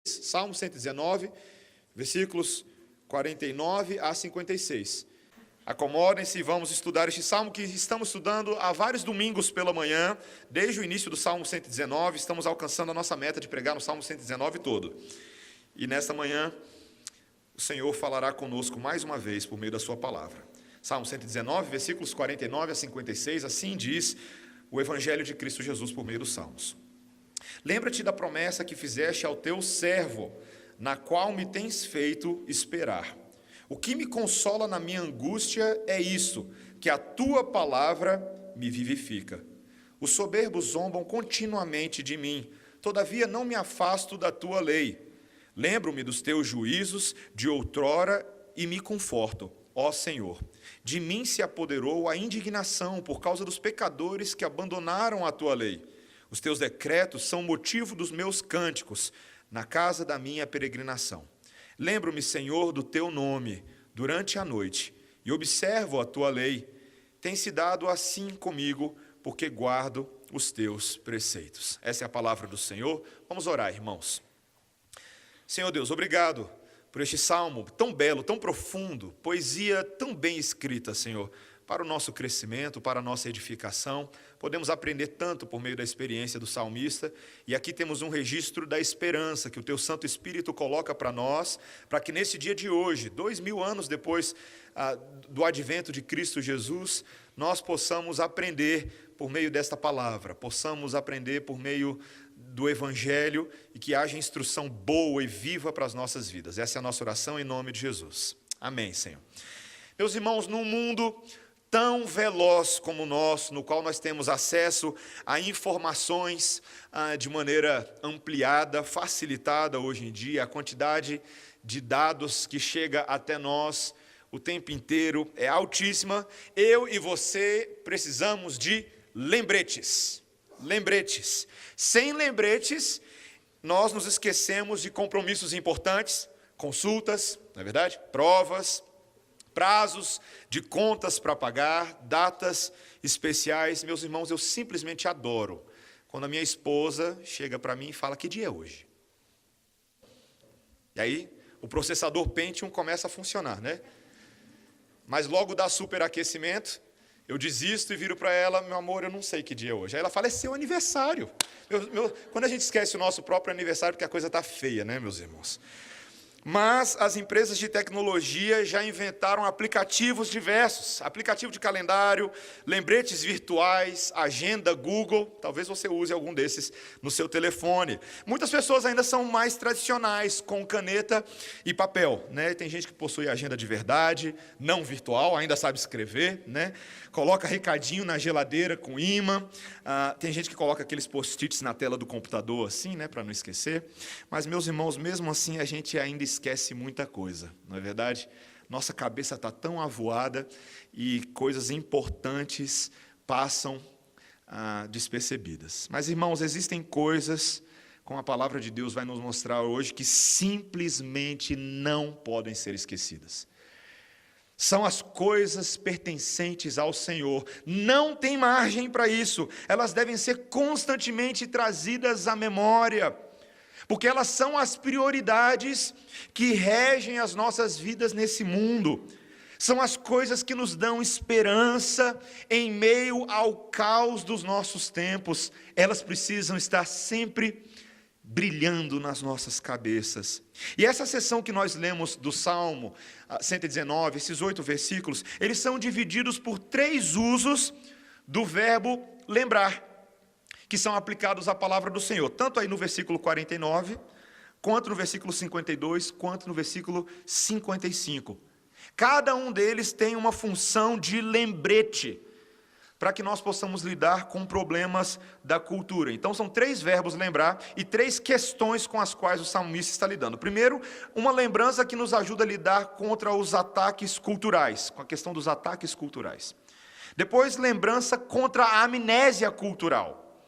Salmo 119, versículos 49 a 56. Acomodem-se e vamos estudar este salmo que estamos estudando há vários domingos pela manhã, desde o início do Salmo 119, estamos alcançando a nossa meta de pregar no Salmo 119 todo. E nesta manhã, o Senhor falará conosco mais uma vez por meio da sua palavra. Salmo 119, versículos 49 a 56, assim diz o Evangelho de Cristo Jesus por meio dos Salmos. Lembra-te da promessa que fizeste ao teu servo, na qual me tens feito esperar. O que me consola na minha angústia é isso, que a tua palavra me vivifica. Os soberbos zombam continuamente de mim, todavia não me afasto da tua lei. Lembro-me dos teus juízos de outrora e me conforto, ó Senhor. De mim se apoderou a indignação por causa dos pecadores que abandonaram a tua lei. Os teus decretos são motivo dos meus cânticos, na casa da minha peregrinação. Lembro-me, Senhor, do teu nome durante a noite e observo a tua lei. Tem-se dado assim comigo, porque guardo os teus preceitos. Essa é a palavra do Senhor. Vamos orar, irmãos. Senhor Deus, obrigado por este salmo tão belo, tão profundo, poesia tão bem escrita, Senhor, para o nosso crescimento, para a nossa edificação. Podemos aprender tanto por meio da experiência do salmista, e aqui temos um registro da esperança que o Teu Santo Espírito coloca para nós, para que nesse dia de hoje, 2000 anos depois do advento de Cristo Jesus, nós possamos aprender por meio desta palavra, possamos aprender por meio do Evangelho e que haja instrução boa e viva para as nossas vidas. Essa é a nossa oração em nome de Jesus. Amém, Senhor. Meus irmãos, num mundo tão veloz como o nosso, no qual nós temos acesso a informações de maneira ampliada, facilitada hoje em dia, a quantidade de dados que chega até nós o tempo inteiro é altíssima. Eu e você precisamos de lembretes. Lembretes. Sem lembretes, nós nos esquecemos de compromissos importantes, consultas, não é verdade? Provas, prazos de contas para pagar, datas especiais. Meus irmãos, eu simplesmente adoro quando a minha esposa chega para mim e fala: que dia é hoje? E aí, o processador Pentium começa a funcionar, né? Mas logo dá superaquecimento, eu desisto e viro para ela: meu amor, eu não sei que dia é hoje. Aí ela fala: é seu aniversário. Quando a gente esquece o nosso próprio aniversário, porque a coisa está feia, né, meus irmãos? Mas as empresas de tecnologia já inventaram aplicativos diversos, aplicativo de calendário, lembretes virtuais, agenda Google, talvez você use algum desses no seu telefone. Muitas pessoas ainda são mais tradicionais, com caneta e papel, né? Tem gente que possui agenda de verdade, não virtual, ainda sabe escrever, né? Coloca recadinho na geladeira com imã, tem gente que coloca aqueles post-its na tela do computador assim, né, para não esquecer. Mas, meus irmãos, mesmo assim a gente ainda esquece muita coisa, não é verdade? Nossa cabeça está tão avoada e coisas importantes passam despercebidas. Mas, irmãos, existem coisas, como a palavra de Deus vai nos mostrar hoje, que simplesmente não podem ser esquecidas. São as coisas pertencentes ao Senhor. Não tem margem para isso. Elas devem ser constantemente trazidas à memória, porque elas são as prioridades que regem as nossas vidas nesse mundo. São as coisas que nos dão esperança em meio ao caos dos nossos tempos. Elas precisam estar sempre brilhando nas nossas cabeças. E essa seção que nós lemos do Salmo 119, esses 8 versículos, eles são divididos por 3 usos do verbo lembrar, que são aplicados à palavra do Senhor, tanto aí no versículo 49, quanto no versículo 52, quanto no versículo 55. Cada um deles tem uma função de lembrete, para que nós possamos lidar com problemas da cultura. Então, são 3 verbos lembrar e 3 questões com as quais o salmista está lidando. Primeiro, uma lembrança que nos ajuda a lidar contra os ataques culturais, com a questão dos ataques culturais. Depois, lembrança contra a amnésia cultural.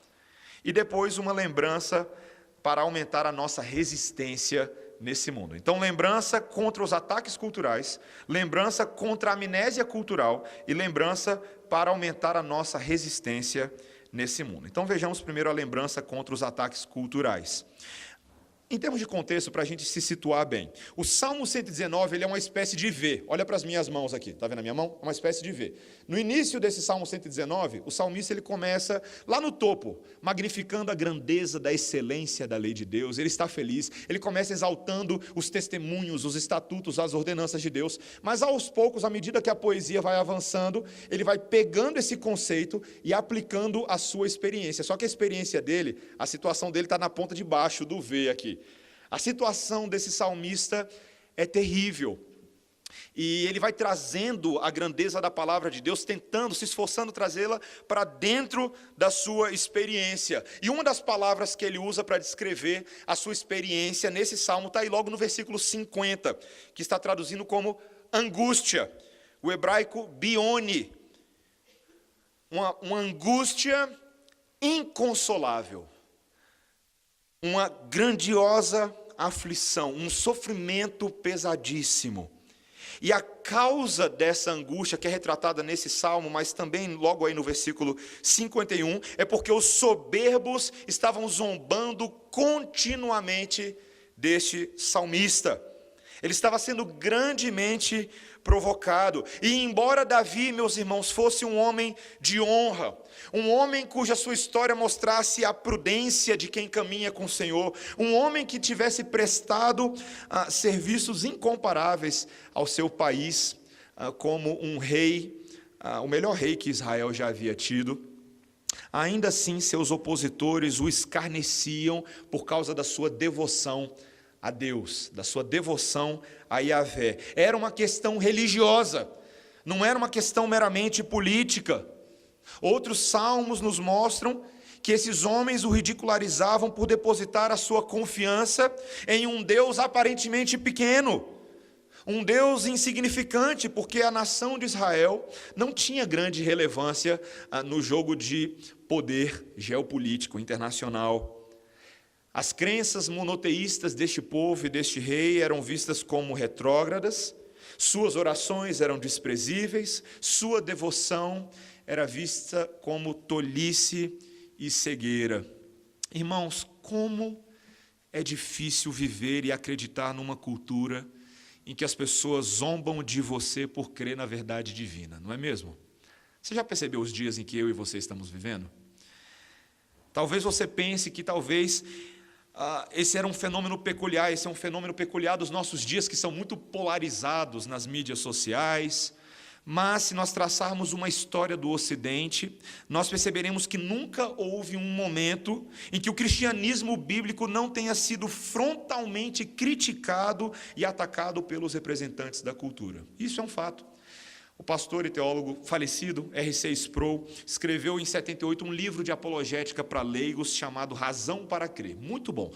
E depois, uma lembrança para aumentar a nossa resistência nesse mundo. Então, lembrança contra os ataques culturais, lembrança contra a amnésia cultural e lembrança para aumentar a nossa resistência nesse mundo. Então, vejamos primeiro a lembrança contra os ataques culturais. Em termos de contexto, para a gente se situar bem, o Salmo 119 ele é uma espécie de V. Olha para as minhas mãos aqui, está vendo a minha mão? É uma espécie de V. No início desse Salmo 119, o salmista ele começa lá no topo, magnificando a grandeza da excelência da lei de Deus. Ele está feliz, ele começa exaltando os testemunhos, os estatutos, as ordenanças de Deus. Mas aos poucos, à medida que a poesia vai avançando, ele vai pegando esse conceito e aplicando a sua experiência. Só que a experiência dele, a situação dele está na ponta de baixo do V aqui. A situação desse salmista é terrível. E ele vai trazendo a grandeza da palavra de Deus, tentando, se esforçando trazê-la para dentro da sua experiência. E uma das palavras que ele usa para descrever a sua experiência nesse salmo está aí logo no versículo 50, que está traduzindo como angústia. O hebraico bione. Uma angústia inconsolável. Uma grandiosa aflição, um sofrimento pesadíssimo. E a causa dessa angústia, que é retratada nesse salmo, mas também logo aí no versículo 51, é porque os soberbos estavam zombando continuamente deste salmista. Ele estava sendo grandemente provocado. E embora Davi, meus irmãos, fosse um homem de honra, um homem cuja sua história mostrasse a prudência de quem caminha com o Senhor, um homem que tivesse prestado serviços incomparáveis ao seu país, como um rei, o melhor rei que Israel já havia tido, ainda assim seus opositores o escarneciam por causa da sua devoção a Deus, da sua devoção a Yahvé. Era uma questão religiosa, não era uma questão meramente política. Outros salmos nos mostram que esses homens o ridicularizavam por depositar a sua confiança em um Deus aparentemente pequeno, um Deus insignificante, porque a nação de Israel não tinha grande relevância no jogo de poder geopolítico internacional. As crenças monoteístas deste povo e deste rei eram vistas como retrógradas, suas orações eram desprezíveis, sua devoção era vista como tolice e cegueira. Irmãos, como é difícil viver e acreditar numa cultura em que as pessoas zombam de você por crer na verdade divina, não é mesmo? Você já percebeu os dias em que eu e você estamos vivendo? Talvez você pense que esse era um fenômeno peculiar, esse é um fenômeno peculiar dos nossos dias, que são muito polarizados nas mídias sociais. Mas se nós traçarmos uma história do Ocidente, nós perceberemos que nunca houve um momento em que o cristianismo bíblico não tenha sido frontalmente criticado e atacado pelos representantes da cultura. Isso é um fato. O pastor e teólogo falecido, R.C. Sproul, escreveu em 78 um livro de apologética para leigos chamado Razão para Crer. Muito bom.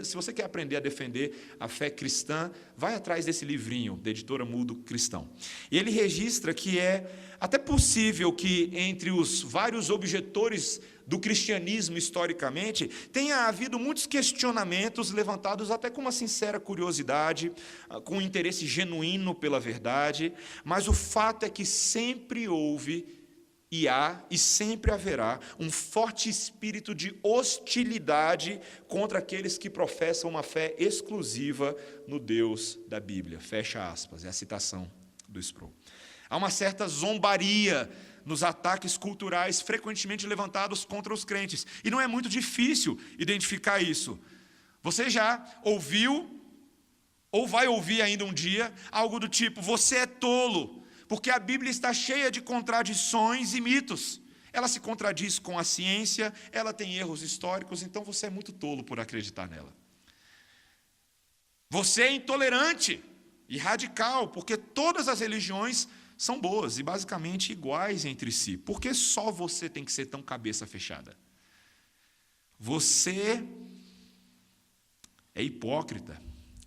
Se você quer aprender a defender a fé cristã, vai atrás desse livrinho, da editora Mudo Cristão. E ele registra que é até possível que entre os vários objetores do cristianismo historicamente, tenha havido muitos questionamentos levantados até com uma sincera curiosidade, com um interesse genuíno pela verdade, mas o fato é que sempre houve e há e sempre haverá um forte espírito de hostilidade contra aqueles que professam uma fé exclusiva no Deus da Bíblia. Fecha aspas, é a citação do Sproul. Há uma certa zombaria nos ataques culturais frequentemente levantados contra os crentes. E não é muito difícil identificar isso. Você já ouviu, ou vai ouvir ainda um dia, algo do tipo: você é tolo, porque a Bíblia está cheia de contradições e mitos. Ela se contradiz com a ciência, ela tem erros históricos, então você é muito tolo por acreditar nela. Você é intolerante e radical, porque todas as religiões são boas e basicamente iguais entre si. Por que só você tem que ser tão cabeça fechada? Você é hipócrita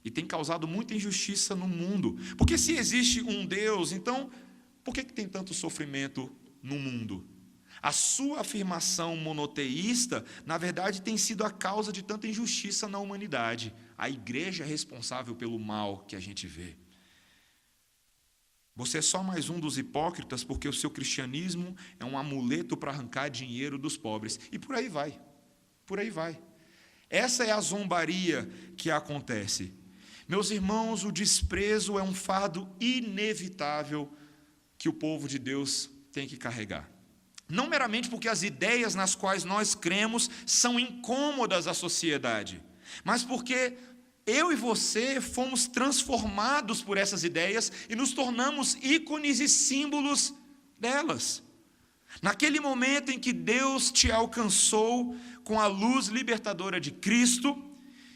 e tem causado muita injustiça no mundo. Porque se existe um Deus, então por que tem tanto sofrimento no mundo? A sua afirmação monoteísta, na verdade, tem sido a causa de tanta injustiça na humanidade. A igreja é responsável pelo mal que a gente vê. Você é só mais um dos hipócritas porque o seu cristianismo é um amuleto para arrancar dinheiro dos pobres. E por aí vai. Por aí vai. Essa é a zombaria que acontece. Meus irmãos, o desprezo é um fardo inevitável que o povo de Deus tem que carregar. Não meramente porque as ideias nas quais nós cremos são incômodas à sociedade, mas porque eu e você fomos transformados por essas ideias e nos tornamos ícones e símbolos delas. Naquele momento em que Deus te alcançou com a luz libertadora de Cristo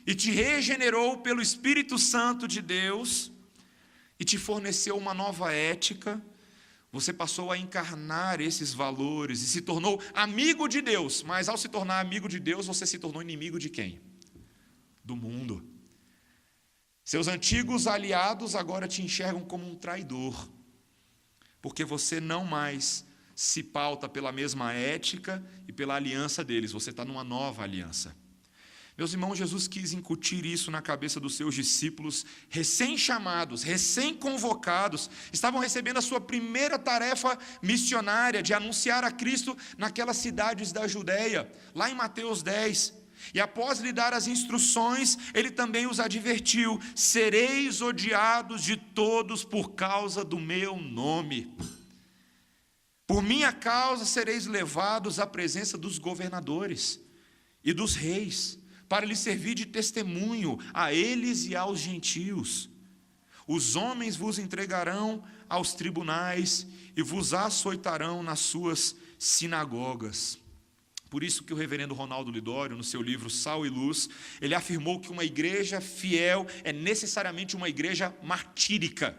e te regenerou pelo Espírito Santo de Deus e te forneceu uma nova ética, você passou a encarnar esses valores e se tornou amigo de Deus. Mas ao se tornar amigo de Deus, você se tornou inimigo de quem? Do mundo. Seus antigos aliados agora te enxergam como um traidor, porque você não mais se pauta pela mesma ética e pela aliança deles, você está numa nova aliança. Meus irmãos, Jesus quis incutir isso na cabeça dos seus discípulos, recém-chamados, recém-convocados, estavam recebendo a sua primeira tarefa missionária de anunciar a Cristo naquelas cidades da Judéia, lá em Mateus 10. E após lhe dar as instruções, ele também os advertiu: sereis odiados de todos por causa do meu nome. Por minha causa sereis levados à presença dos governadores e dos reis, para lhes servir de testemunho a eles e aos gentios. Os homens vos entregarão aos tribunais e vos açoitarão nas suas sinagogas. Por isso que o reverendo Ronaldo Lidório, no seu livro Sal e Luz, ele afirmou que uma igreja fiel é necessariamente uma igreja martírica,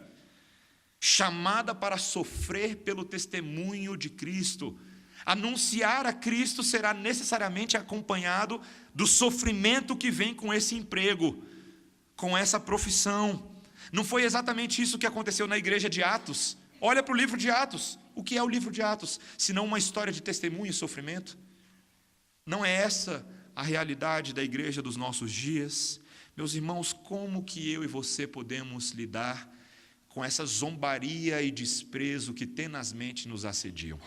chamada para sofrer pelo testemunho de Cristo. Anunciar a Cristo será necessariamente acompanhado do sofrimento que vem com esse emprego, com essa profissão. Não foi exatamente isso que aconteceu na igreja de Atos? Olha para o livro de Atos. O que é o livro de Atos? Senão uma história de testemunho e sofrimento? Não é essa a realidade da igreja dos nossos dias? Meus irmãos, como que eu e você podemos lidar com essa zombaria e desprezo que tenazmente nos assediam?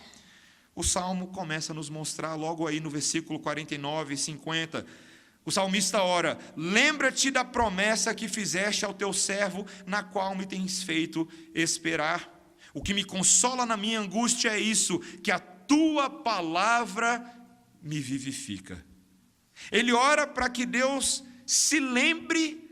O Salmo começa a nos mostrar logo aí no versículo 49 e 50. O salmista ora: lembra-te da promessa que fizeste ao teu servo, na qual me tens feito esperar. O que me consola na minha angústia é isso, que a tua palavra me vivifica. Ele ora para que Deus se lembre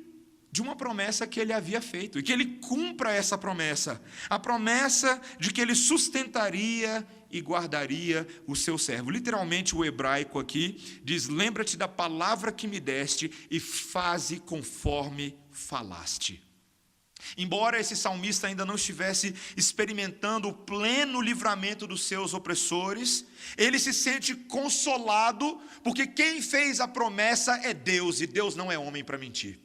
de uma promessa que ele havia feito, e que ele cumpra essa promessa, a promessa de que ele sustentaria e guardaria o seu servo. Literalmente o hebraico aqui diz: lembra-te da palavra que me deste e faze conforme falaste. Embora esse salmista ainda não estivesse experimentando o pleno livramento dos seus opressores, ele se sente consolado, porque quem fez a promessa é Deus, e Deus não é homem para mentir.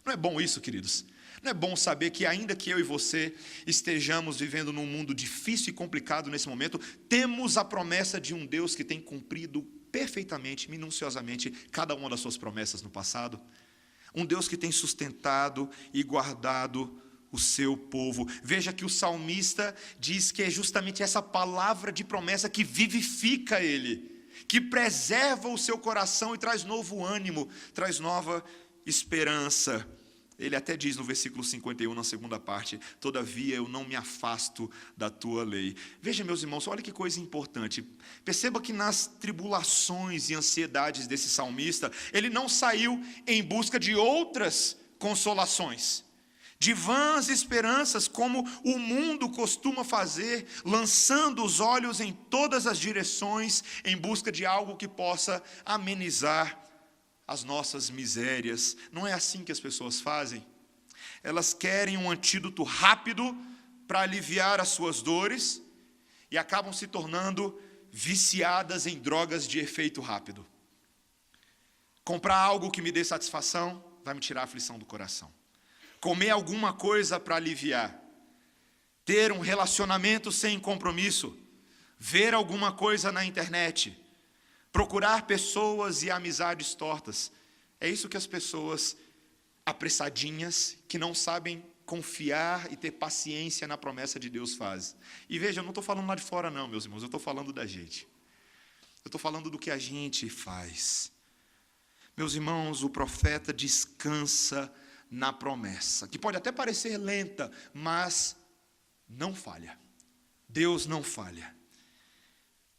Não é bom isso, queridos? Não é bom saber que ainda que eu e você estejamos vivendo num mundo difícil e complicado nesse momento, temos a promessa de um Deus que tem cumprido perfeitamente, minuciosamente, cada uma das suas promessas no passado. Um Deus que tem sustentado e guardado o seu povo. Veja que o salmista diz que é justamente essa palavra de promessa que vivifica ele, que preserva o seu coração e traz novo ânimo, traz nova esperança. Ele até diz no versículo 51, na segunda parte: todavia eu não me afasto da tua lei. Veja, meus irmãos, olha que coisa importante. Perceba que nas tribulações e ansiedades desse salmista, ele não saiu em busca de outras consolações, de vãs esperanças, como o mundo costuma fazer, lançando os olhos em todas as direções, em busca de algo que possa amenizar as nossas misérias. Não é assim que as pessoas fazem. Elas querem um antídoto rápido para aliviar as suas dores e acabam se tornando viciadas em drogas de efeito rápido. Comprar algo que me dê satisfação vai me tirar a aflição do coração. Comer alguma coisa para aliviar. Ter um relacionamento sem compromisso. Ver alguma coisa na internet. Procurar pessoas e amizades tortas. É isso que as pessoas apressadinhas, que não sabem confiar e ter paciência na promessa de Deus fazem. E veja, eu não estou falando lá de fora não, meus irmãos, eu estou falando da gente. Eu estou falando do que a gente faz. Meus irmãos, o profeta descansa na promessa, que pode até parecer lenta, mas não falha. Deus não falha.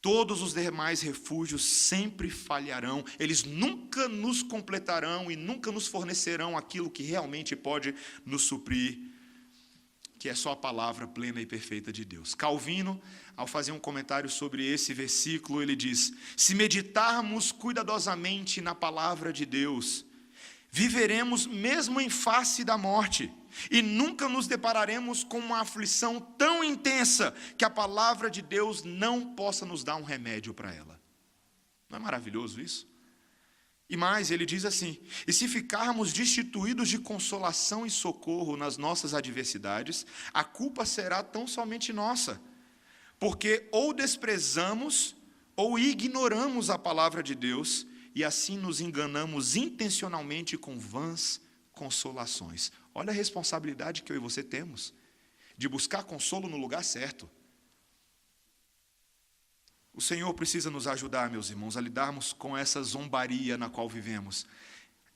Todos os demais refúgios sempre falharão, eles nunca nos completarão e nunca nos fornecerão aquilo que realmente pode nos suprir, que é só a palavra plena e perfeita de Deus. Calvino, ao fazer um comentário sobre esse versículo, ele diz: se meditarmos cuidadosamente na palavra de Deus, viveremos mesmo em face da morte, e nunca nos depararemos com uma aflição tão intensa que a palavra de Deus não possa nos dar um remédio para ela. Não é maravilhoso isso? E mais, ele diz assim: e se ficarmos destituídos de consolação e socorro nas nossas adversidades, a culpa será tão somente nossa, porque ou desprezamos ou ignoramos a palavra de Deus, e assim nos enganamos intencionalmente com vãs consolações. Olha a responsabilidade que eu e você temos, de buscar consolo no lugar certo. O Senhor precisa nos ajudar, meus irmãos, a lidarmos com essa zombaria na qual vivemos,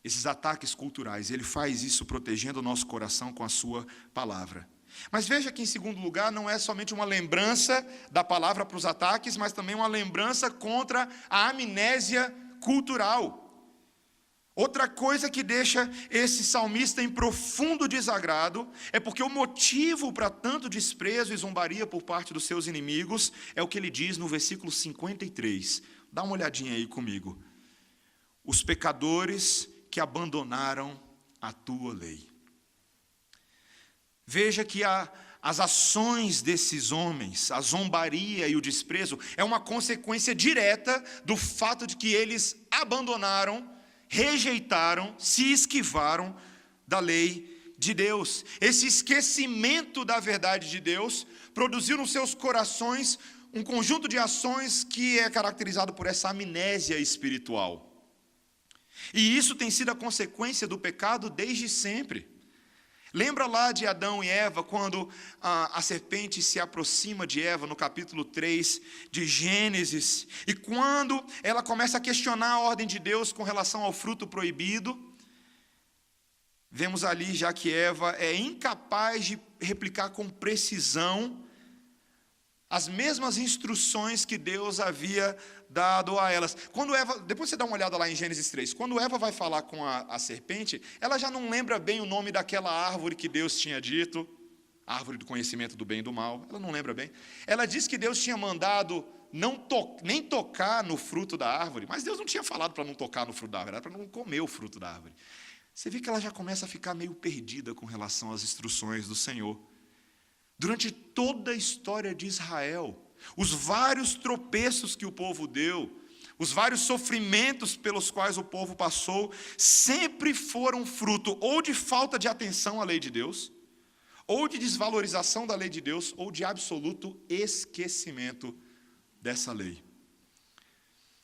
esses ataques culturais. Ele faz isso protegendo o nosso coração com a sua palavra. Mas veja que, em segundo lugar, não é somente uma lembrança da palavra para os ataques, mas também uma lembrança contra a amnésia cultural. Outra coisa que deixa esse salmista em profundo desagrado é porque o motivo para tanto desprezo e zombaria por parte dos seus inimigos é o que ele diz no versículo 53. Dá uma olhadinha aí comigo. Os pecadores que abandonaram a tua lei. Veja que as ações desses homens, a zombaria e o desprezo, é uma consequência direta do fato de que eles abandonaram, rejeitaram, se esquivaram da lei de Deus. Esse esquecimento da verdade de Deus produziu nos seus corações um conjunto de ações que é caracterizado por essa amnésia espiritual. E isso tem sido a consequência do pecado desde sempre. Lembra lá de Adão e Eva, quando a serpente se aproxima de Eva, no capítulo 3 de Gênesis, e quando ela começa a questionar a ordem de Deus com relação ao fruto proibido, vemos ali já que Eva é incapaz de replicar com precisão as mesmas instruções que Deus havia dado a elas. Quando Eva, depois você dá uma olhada lá em Gênesis 3, quando Eva vai falar com a serpente, ela já não lembra bem o nome daquela árvore que Deus tinha dito, árvore do conhecimento do bem e do mal, ela não lembra bem. Ela diz que Deus tinha mandado nem tocar no fruto da árvore, mas Deus não tinha falado para não tocar no fruto da árvore, era para não comer o fruto da árvore. Você vê que ela já começa a ficar meio perdida com relação às instruções do Senhor. Durante toda a história de Israel, os vários tropeços que o povo deu, os vários sofrimentos pelos quais o povo passou, sempre foram fruto ou de falta de atenção à lei de Deus, ou de desvalorização da lei de Deus, ou de absoluto esquecimento dessa lei.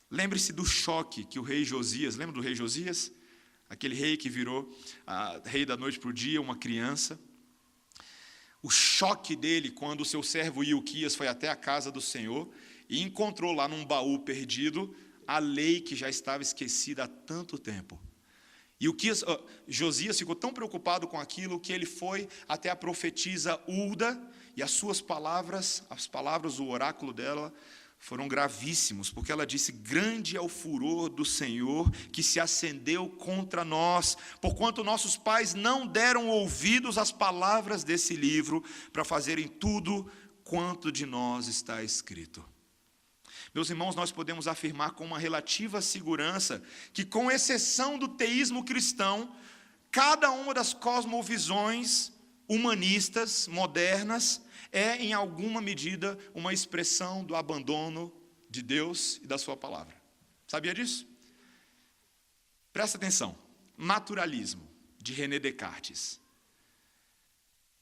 Lembre-se do choque que o rei Josias, lembra do rei Josias? Aquele rei que virou rei da noite para o dia, uma criança. O choque dele quando o seu servo Ilquias foi até a casa do Senhor e encontrou lá num baú perdido a lei que já estava esquecida há tanto tempo. Josias ficou tão preocupado com aquilo que ele foi até a profetisa Hulda, e as suas palavras, as palavras do oráculo dela, foram gravíssimos, porque ela disse: grande é o furor do Senhor que se acendeu contra nós, porquanto nossos pais não deram ouvidos às palavras desse livro, para fazerem tudo quanto de nós está escrito. Meus irmãos, nós podemos afirmar com uma relativa segurança que, com exceção do teísmo cristão, cada uma das cosmovisões humanistas, modernas, é, em alguma medida, uma expressão do abandono de Deus e da sua palavra. Sabia disso? Presta atenção. Naturalismo, de René Descartes.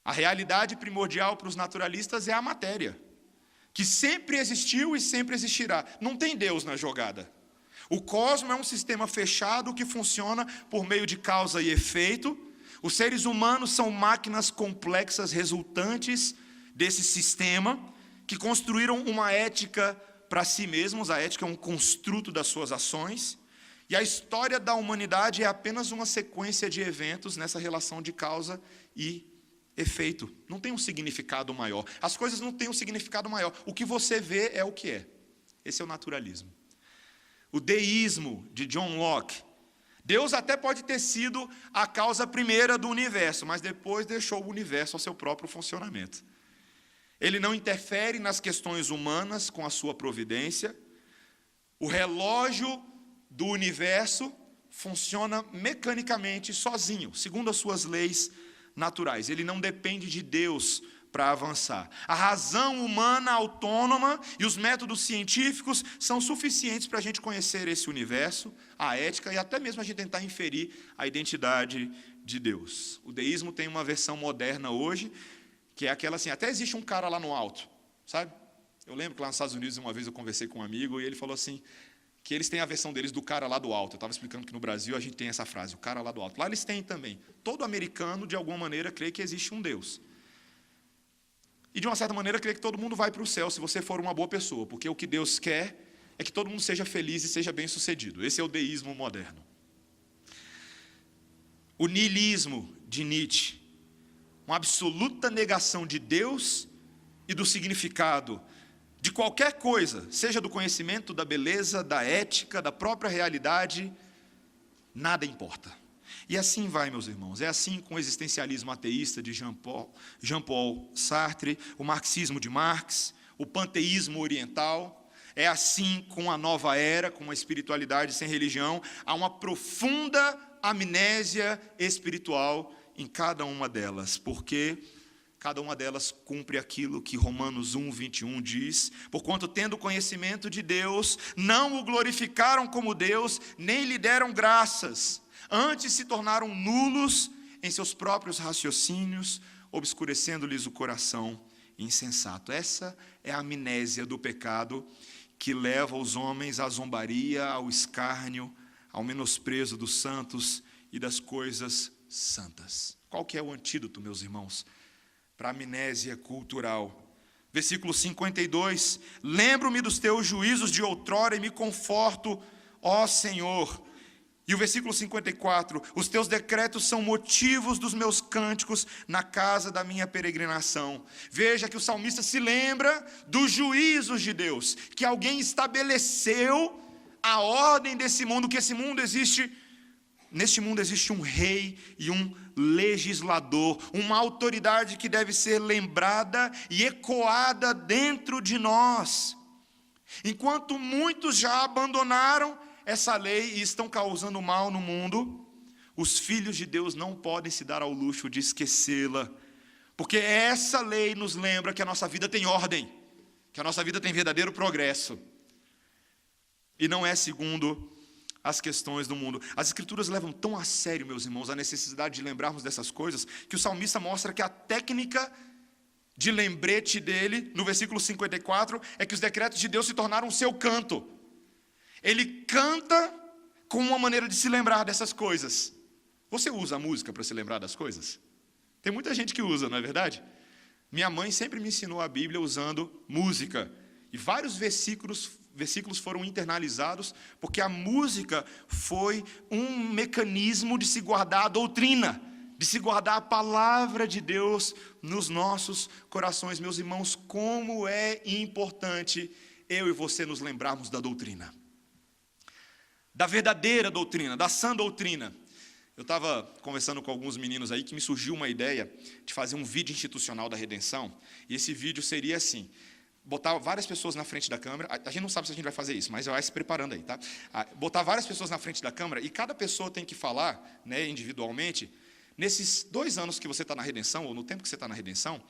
A realidade primordial para os naturalistas é a matéria, que sempre existiu e sempre existirá. Não tem Deus na jogada. O cosmos é um sistema fechado que funciona por meio de causa e efeito. Os seres humanos são máquinas complexas resultantes desse sistema, que construíram uma ética para si mesmos. A ética é um construto das suas ações, E a história da humanidade é apenas uma sequência de eventos nessa relação de causa e efeito. Não tem um significado maior. As coisas não têm um significado maior. O que você vê é o que é. Esse é o naturalismo. O deísmo de John Locke. Deus até pode ter sido a causa primeira do universo, mas depois deixou o universo ao seu próprio funcionamento. Ele não interfere nas questões humanas com a sua providência. O relógio do universo funciona mecanicamente sozinho, segundo as suas leis naturais. Ele não depende de Deus para avançar. A razão humana autônoma e os métodos científicos são suficientes para a gente conhecer esse universo, a ética e até mesmo a gente tentar inferir a identidade de Deus. O deísmo tem uma versão moderna hoje, que é aquela assim, até existe um cara lá no alto, sabe? Eu lembro que lá nos Estados Unidos, uma vez eu conversei com um amigo e ele falou assim, que eles têm a versão deles do cara lá do alto. Eu estava explicando que no Brasil a gente tem essa frase, o cara lá do alto. Lá eles têm também. Todo americano, de alguma maneira, crê que existe um Deus. E, de uma certa maneira, crê que todo mundo vai para o céu se você for uma boa pessoa, porque o que Deus quer é que todo mundo seja feliz e seja bem-sucedido. Esse é o deísmo moderno. O niilismo de Nietzsche, uma absoluta negação de Deus e do significado de qualquer coisa, seja do conhecimento, da beleza, da ética, da própria realidade, nada importa. E assim vai, meus irmãos, é assim com o existencialismo ateísta de Jean-Paul Sartre, o marxismo de Marx, o panteísmo oriental, é assim com a nova era, com a espiritualidade sem religião, há uma profunda amnésia espiritual em cada uma delas, porque cada uma delas cumpre aquilo que Romanos 1:21 diz, porquanto tendo conhecimento de Deus, não o glorificaram como Deus, nem lhe deram graças, antes se tornaram nulos em seus próprios raciocínios, obscurecendo-lhes o coração insensato. Essa é a amnésia do pecado que leva os homens à zombaria, ao escárnio, ao menosprezo dos santos e das coisas santas. Qual que é o antídoto, meus irmãos, para a amnésia cultural? Versículo 52, lembro-me dos teus juízos de outrora e me conforto, ó Senhor. E o versículo 54, os teus decretos são motivos dos meus cânticos na casa da minha peregrinação. Veja que o salmista se lembra dos juízos de Deus, que alguém estabeleceu a ordem desse mundo, que esse mundo existe. Neste mundo existe um rei e um legislador, uma autoridade que deve ser lembrada e ecoada dentro de nós. Enquanto muitos já abandonaram essa lei e estão causando mal no mundo, os filhos de Deus não podem se dar ao luxo de esquecê-la, porque essa lei nos lembra que a nossa vida tem ordem, que a nossa vida tem verdadeiro progresso, e não é segundo as questões do mundo. As Escrituras levam tão a sério, meus irmãos, a necessidade de lembrarmos dessas coisas, que o salmista mostra que a técnica de lembrete dele, no versículo 54, é que os decretos de Deus se tornaram o seu canto. Ele canta com uma maneira de se lembrar dessas coisas. Você usa a música para se lembrar das coisas? Tem muita gente que usa, não é verdade? Minha mãe sempre me ensinou a Bíblia usando música. E vários versículos foram internalizados, porque a música foi um mecanismo de se guardar a doutrina, de se guardar a palavra de Deus nos nossos corações. Meus irmãos, como é importante eu e você nos lembrarmos da doutrina. Da verdadeira doutrina, da sã doutrina. Eu estava conversando com alguns meninos aí que me surgiu uma ideia de fazer um vídeo institucional da redenção, e esse vídeo seria assim, botar várias pessoas na frente da câmera, a gente não sabe se a gente vai fazer isso, mas vai se preparando aí, tá? Botar várias pessoas na frente da câmera, e cada pessoa tem que falar, né, individualmente, nesses 2 anos que você está na redenção, ou no tempo que você está na redenção,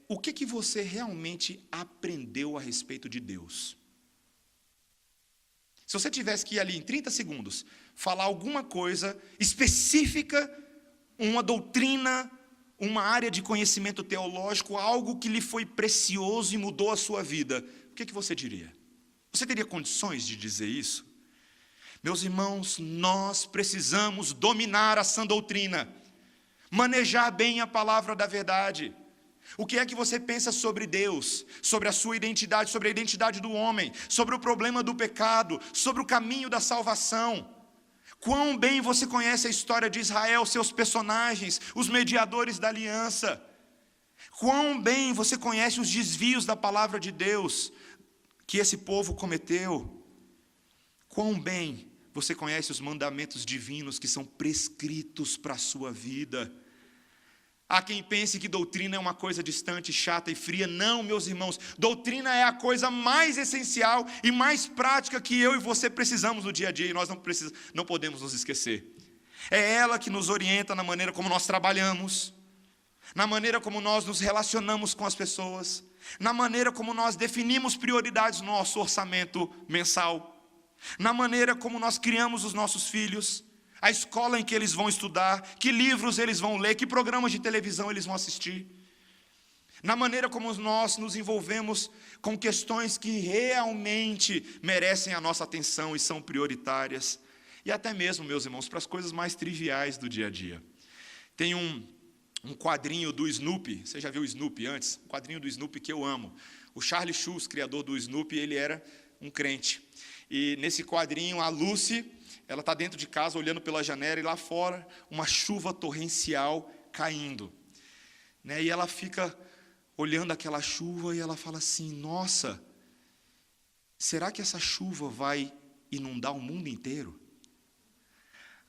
o que você realmente aprendeu a respeito de Deus? Se você tivesse que ir ali em 30 segundos, falar alguma coisa específica, uma doutrina, uma área de conhecimento teológico, algo que lhe foi precioso e mudou a sua vida, o que você diria? Você teria condições de dizer isso? Meus irmãos, nós precisamos dominar a sã doutrina, manejar bem a palavra da verdade. O que é que você pensa sobre Deus, sobre a sua identidade, sobre a identidade do homem, sobre o problema do pecado, sobre o caminho da salvação? Quão bem você conhece a história de Israel, seus personagens, os mediadores da aliança? Quão bem você conhece os desvios da palavra de Deus que esse povo cometeu? Quão bem você conhece os mandamentos divinos que são prescritos para a sua vida? Há quem pense que doutrina é uma coisa distante, chata e fria. Não, meus irmãos, doutrina é a coisa mais essencial e mais prática que eu e você precisamos no dia a dia, e nós não podemos nos esquecer. É ela que nos orienta na maneira como nós trabalhamos, na maneira como nós nos relacionamos com as pessoas, na maneira como nós definimos prioridades no nosso orçamento mensal, na maneira como nós criamos os nossos filhos, a escola em que eles vão estudar, que livros eles vão ler, que programas de televisão eles vão assistir, na maneira como nós nos envolvemos com questões que realmente merecem a nossa atenção e são prioritárias, e até mesmo, meus irmãos, para as coisas mais triviais do dia a dia. Tem um quadrinho do Snoopy, você já viu o Snoopy antes? Um quadrinho do Snoopy que eu amo. O Charlie Schulz, criador do Snoopy, ele era um crente. E nesse quadrinho, a Lucy, ela está dentro de casa, olhando pela janela, e lá fora, uma chuva torrencial caindo. E ela fica olhando aquela chuva, e ela fala assim, nossa, será que essa chuva vai inundar o mundo inteiro?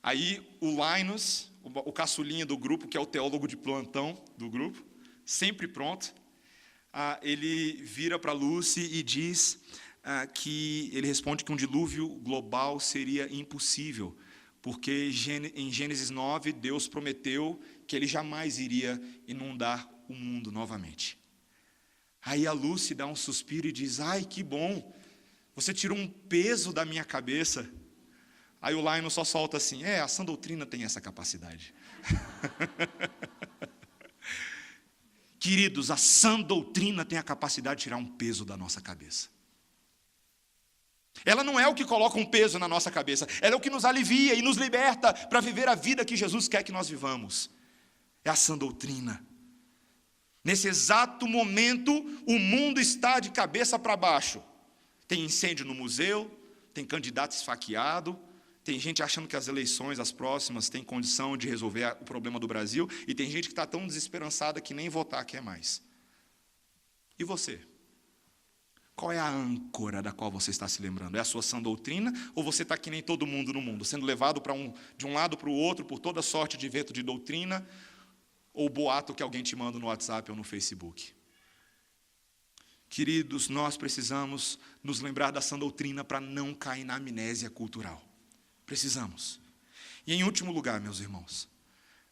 Aí o Linus, o caçulinha do grupo, que é o teólogo de plantão do grupo, sempre pronto, ele vira para Lucy e diz que ele responde que um dilúvio global seria impossível, porque em Gênesis 9, Deus prometeu que ele jamais iria inundar o mundo novamente. Aí a Lucy dá um suspiro e diz, ai, que bom, você tirou um peso da minha cabeça. Aí o Lionel só solta assim, a sã doutrina tem essa capacidade. Queridos, a sã doutrina tem a capacidade de tirar um peso da nossa cabeça. Ela não é o que coloca um peso na nossa cabeça, ela é o que nos alivia e nos liberta para viver a vida que Jesus quer que nós vivamos. É a sã doutrina. Nesse exato momento, o mundo está de cabeça para baixo. Tem incêndio no museu, tem candidato esfaqueado, tem gente achando que as eleições, as próximas, têm condição de resolver o problema do Brasil, e tem gente que está tão desesperançada que nem votar quer mais. E você? Qual é a âncora da qual você está se lembrando? É a sua sã doutrina, ou você está que nem todo mundo no mundo, sendo levado de um lado para o outro por toda sorte de vento de doutrina, ou boato que alguém te manda no WhatsApp ou no Facebook? Queridos, nós precisamos nos lembrar da sã doutrina para não cair na amnésia cultural. Precisamos. E em último lugar, meus irmãos,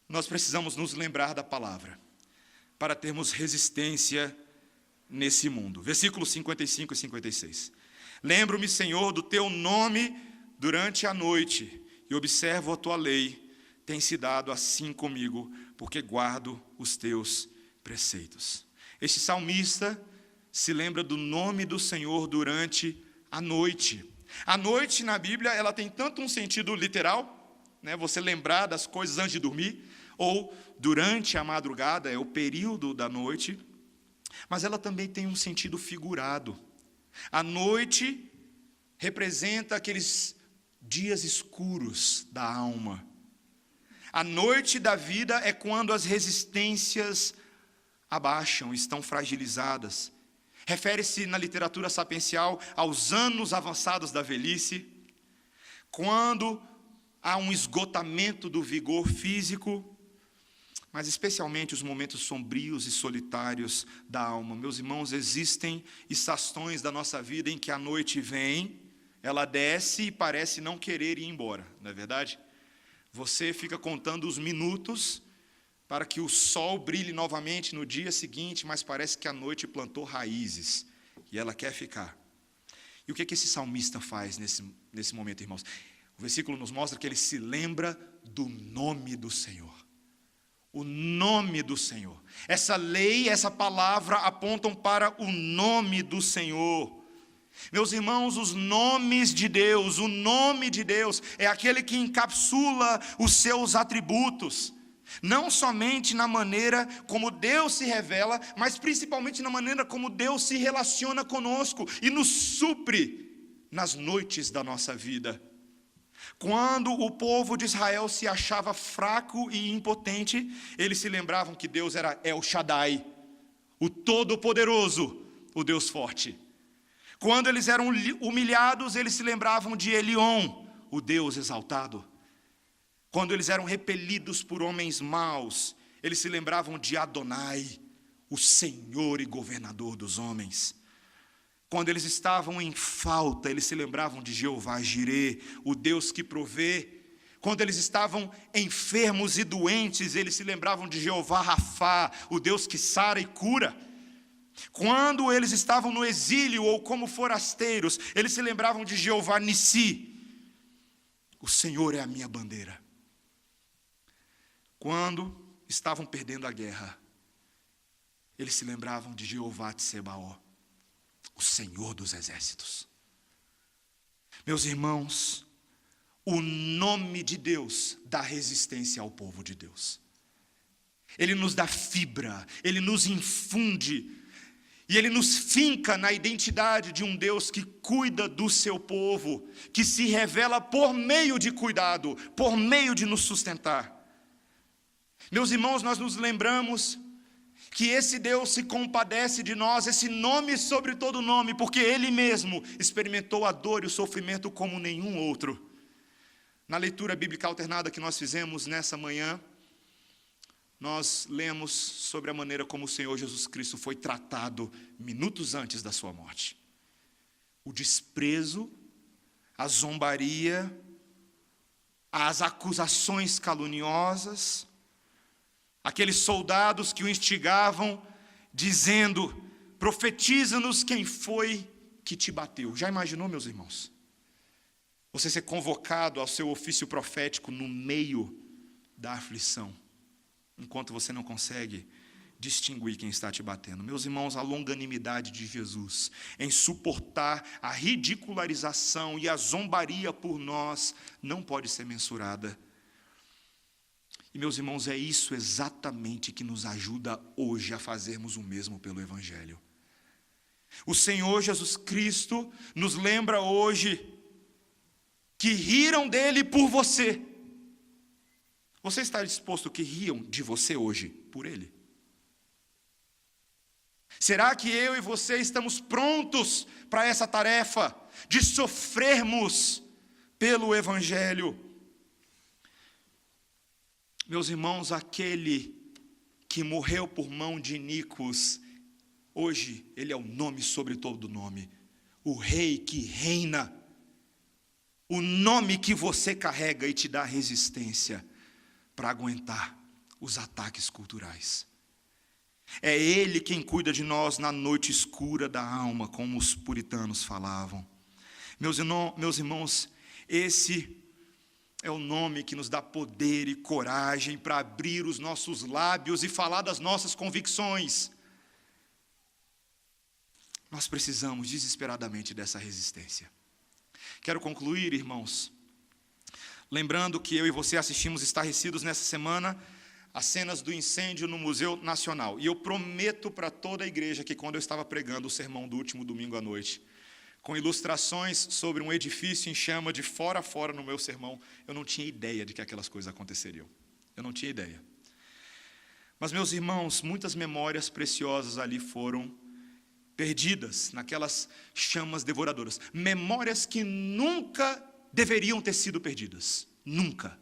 nós precisamos nos lembrar da palavra para termos resistência nesse mundo. Versículos 55 e 56. Lembro-me, Senhor, do teu nome durante a noite e observo a tua lei. Tem se dado assim comigo, porque guardo os teus preceitos. Este salmista se lembra do nome do Senhor durante a noite. A noite na Bíblia, ela tem tanto um sentido literal, você lembrar das coisas antes de dormir, ou durante a madrugada, é o período da noite, mas ela também tem um sentido figurado. A noite representa aqueles dias escuros da alma. A noite da vida é quando as resistências abaixam, estão fragilizadas. Refere-se na literatura sapiencial aos anos avançados da velhice, quando há um esgotamento do vigor físico, mas especialmente os momentos sombrios e solitários da alma. Meus irmãos, existem estações da nossa vida em que a noite vem, ela desce e parece não querer ir embora, não é verdade? Você fica contando os minutos para que o sol brilhe novamente no dia seguinte, mas parece que a noite plantou raízes e ela quer ficar. E o que esse salmista faz nesse momento, irmãos? O versículo nos mostra que ele se lembra do nome do Senhor. O nome do Senhor. Essa lei, essa palavra apontam para o nome do Senhor. Meus irmãos, os nomes de Deus, o nome de Deus é aquele que encapsula os seus atributos. Não somente na maneira como Deus se revela, mas principalmente na maneira como Deus se relaciona conosco e nos supre nas noites da nossa vida. Quando o povo de Israel se achava fraco e impotente, eles se lembravam que Deus era El Shaddai, o Todo-Poderoso, o Deus forte. Quando eles eram humilhados, eles se lembravam de Elion, o Deus exaltado. Quando eles eram repelidos por homens maus, eles se lembravam de Adonai, o Senhor e governador dos homens. Quando eles estavam em falta, eles se lembravam de Jeová Jirê, o Deus que provê. Quando eles estavam enfermos e doentes, eles se lembravam de Jeová Rafá, o Deus que sara e cura. Quando eles estavam no exílio ou como forasteiros, eles se lembravam de Jeová Nissi, o Senhor é a minha bandeira. Quando estavam perdendo a guerra, eles se lembravam de Jeová Tsebaó, o Senhor dos exércitos. Meus irmãos, o nome de Deus dá resistência ao povo de Deus. Ele nos dá fibra, ele nos infunde, e ele nos finca na identidade de um Deus que cuida do seu povo, que se revela por meio de cuidado, por meio de nos sustentar. Meus irmãos, nós nos lembramos que esse Deus se compadece de nós, esse nome sobre todo nome, porque Ele mesmo experimentou a dor e o sofrimento como nenhum outro. Na leitura bíblica alternada que nós fizemos nessa manhã, nós lemos sobre a maneira como o Senhor Jesus Cristo foi tratado minutos antes da sua morte. O desprezo, a zombaria, as acusações caluniosas, aqueles soldados que o instigavam, dizendo: profetiza-nos quem foi que te bateu. Já imaginou, meus irmãos? Você ser convocado ao seu ofício profético no meio da aflição, enquanto você não consegue distinguir quem está te batendo. Meus irmãos, a longanimidade de Jesus em suportar a ridicularização e a zombaria por nós não pode ser mensurada. E, meus irmãos, é isso exatamente que nos ajuda hoje a fazermos o mesmo pelo Evangelho. O Senhor Jesus Cristo nos lembra hoje que riram dele por você. Você está disposto que riam de você hoje por ele? Será que eu e você estamos prontos para essa tarefa de sofrermos pelo Evangelho? Meus irmãos, aquele que morreu por mão de iníquos, hoje ele é o nome sobre todo nome, o Rei que reina, o nome que você carrega e te dá resistência para aguentar os ataques culturais. É Ele quem cuida de nós na noite escura da alma, como os puritanos falavam. Meus irmãos, esse é o nome que nos dá poder e coragem para abrir os nossos lábios e falar das nossas convicções. Nós precisamos desesperadamente dessa resistência. Quero concluir, irmãos, lembrando que eu e você assistimos estarrecidos nessa semana as cenas do incêndio no Museu Nacional. E eu prometo para toda a igreja que quando eu estava pregando o sermão do último domingo à noite, com ilustrações sobre um edifício em chama de fora a fora no meu sermão, eu não tinha ideia de que aquelas coisas aconteceriam. Eu não tinha ideia. Mas, meus irmãos, muitas memórias preciosas ali foram perdidas naquelas chamas devoradoras. Memórias que nunca deveriam ter sido perdidas. Nunca.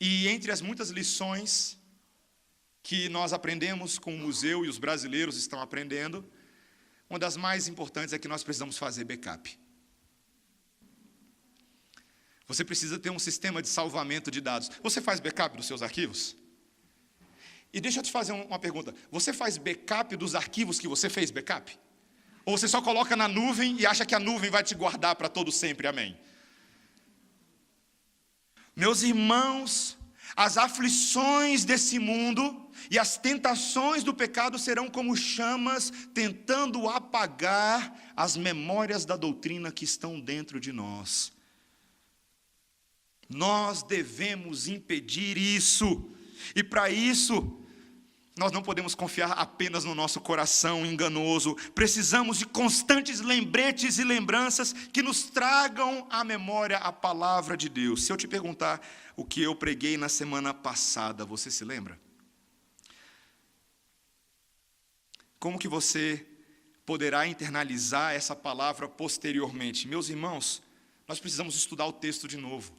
E entre as muitas lições que nós aprendemos com o museu e os brasileiros estão aprendendo, uma das mais importantes é que nós precisamos fazer backup. Você precisa ter um sistema de salvamento de dados. Você faz backup dos seus arquivos? E deixa eu te fazer uma pergunta. Você faz backup dos arquivos que você fez backup? Ou você só coloca na nuvem e acha que a nuvem vai te guardar para todo sempre? Amém. Meus irmãos, as aflições desse mundo e as tentações do pecado serão como chamas tentando apagar as memórias da doutrina que estão dentro de nós. Nós devemos impedir isso. E para isso, nós não podemos confiar apenas no nosso coração enganoso. Precisamos de constantes lembretes e lembranças que nos tragam à memória a palavra de Deus. Se eu te perguntar o que eu preguei na semana passada, você se lembra? Como que você poderá internalizar essa palavra posteriormente? Meus irmãos, nós precisamos estudar o texto de novo.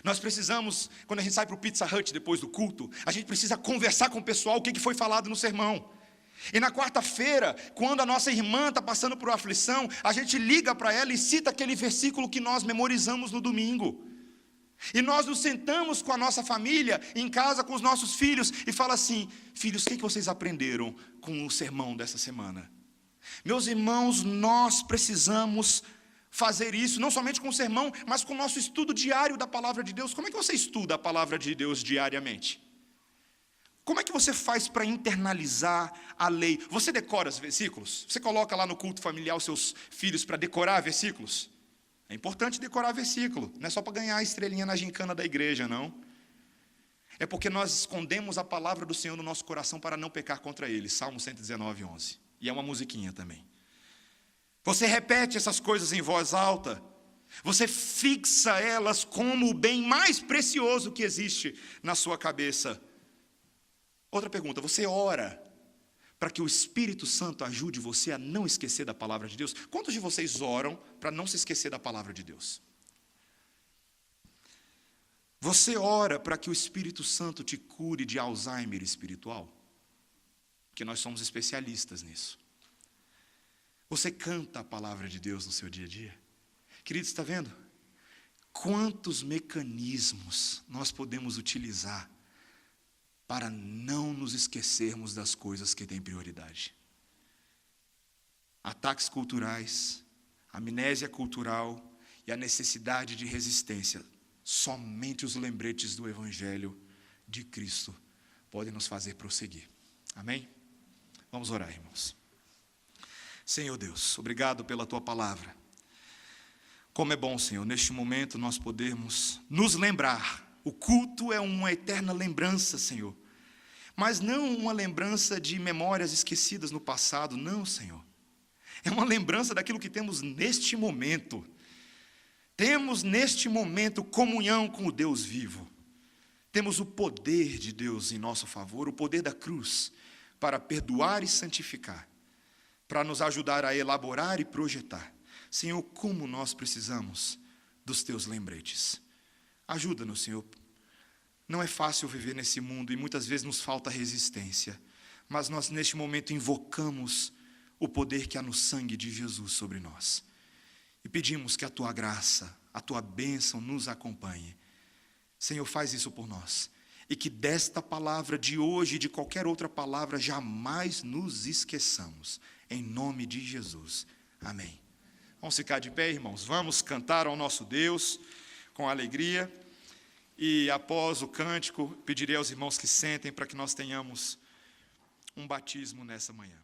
Nós precisamos, quando a gente sai para o Pizza Hut depois do culto, a gente precisa conversar com o pessoal o que foi falado no sermão. E na quarta-feira, quando a nossa irmã está passando por uma aflição, a gente liga para ela e cita aquele versículo que nós memorizamos no domingo. E nós nos sentamos com a nossa família, em casa com os nossos filhos, e fala assim: filhos, o que vocês aprenderam com o sermão dessa semana? Meus irmãos, nós precisamos fazer isso, não somente com o sermão, mas com o nosso estudo diário da palavra de Deus. Como é que você estuda a palavra de Deus diariamente? Como é que você faz para internalizar a lei? Você decora os versículos? Você coloca lá no culto familiar os seus filhos para decorar versículos? É importante decorar versículo, não é só para ganhar a estrelinha na gincana da igreja, não. É porque nós escondemos a palavra do Senhor no nosso coração para não pecar contra Ele. Salmo 119, 11. E é uma musiquinha também. Você repete essas coisas em voz alta. Você fixa elas como o bem mais precioso que existe na sua cabeça. Outra pergunta: você ora para que o Espírito Santo ajude você a não esquecer da palavra de Deus? Quantos de vocês oram para não se esquecer da palavra de Deus? Você ora para que o Espírito Santo te cure de Alzheimer espiritual? Porque nós somos especialistas nisso. Você canta a palavra de Deus no seu dia a dia? Querido, está vendo? Quantos mecanismos nós podemos utilizar para não nos esquecermos das coisas que têm prioridade? Ataques culturais, amnésia cultural e a necessidade de resistência. Somente os lembretes do Evangelho de Cristo podem nos fazer prosseguir. Amém? Vamos orar, irmãos. Senhor Deus, obrigado pela Tua palavra. Como é bom, Senhor, neste momento nós podermos nos lembrar. O culto é uma eterna lembrança, Senhor. Mas não uma lembrança de memórias esquecidas no passado, não, Senhor. É uma lembrança daquilo que temos neste momento. Temos neste momento comunhão com o Deus vivo. Temos o poder de Deus em nosso favor, o poder da cruz, para perdoar e santificar, para nos ajudar a elaborar e projetar. Senhor, como nós precisamos dos Teus lembretes. Ajuda-nos, Senhor. Não é fácil viver nesse mundo e muitas vezes nos falta resistência, mas nós neste momento invocamos o poder que há no sangue de Jesus sobre nós. E pedimos que a Tua graça, a Tua bênção nos acompanhe. Senhor, faz isso por nós. E que desta palavra de hoje e de qualquer outra palavra jamais nos esqueçamos. Em nome de Jesus. Amém. Vamos ficar de pé, irmãos. Vamos cantar ao nosso Deus com alegria. E após o cântico, pedirei aos irmãos que sentem para que nós tenhamos um batismo nessa manhã.